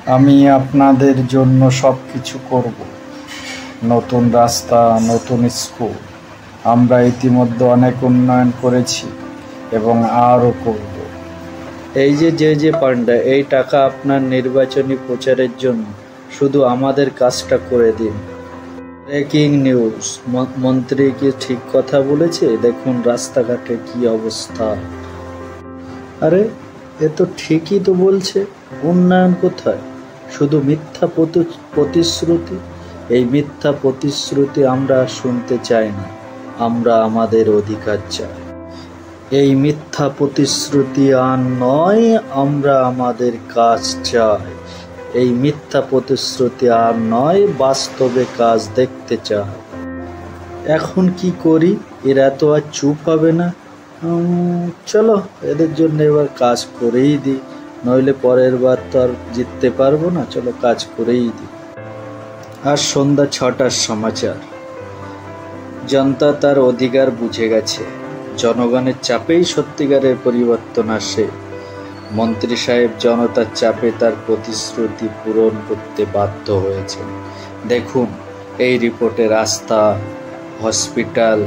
আমি আপনাদের জন্য সবকিছু করব। নতুন রাস্তা, নতুন স্কুল। আমরা ইতিমধ্যে অনেক উন্নয়ন করেছি এবং আরও করব। এই যে পান্ডা, এই টাকা আপনার নির্বাচনী প্রচারের জন্য। শুধু আমাদের কাজটা করে দিন। ব্রেকিং নিউজ, মন্ত্রী কি ঠিক কথা বলেছে? দেখুন রাস্তাঘাটের কি অবস্থা। আরে, এ তো ঠিকই তো বলছে। উন্নয়ন কোথায়? শুধু মিথ্যা প্রতিশ্রুতি। এই মিথ্যা প্রতিশ্রুতি আমরা আর শুনতে চাই না। আমরা আমাদের অধিকার চাই। এই মিথ্যা প্রতিশ্রুতি আর নয়, আমরা আমাদের কাজ চাই। এই মিথ্যা প্রতিশ্রুতি আর নয়, বাস্তবে কাজ দেখতে চাই। এখন কি করি? এরা তো আর চুপ হবে না। চলো এদের জন্য এবার কাজ করেই দিই, নইলে পরের বার তো আর জিততে পারবো না। চলো কাজ করেই দিই। আর সন্ধ্যা 6টার সমাচার। জনতা তার অধিকার বুঝে গেছে। জনগণের চাপেই সত্যিকারের পরিবর্তন আসে। মন্ত্রী সাহেব জনতার চাপে তার প্রতিশ্রুতি পূরণ করতে বাধ্য হয়েছেন। দেখুন এই রিপোর্টে রাস্তা, হসপিটাল,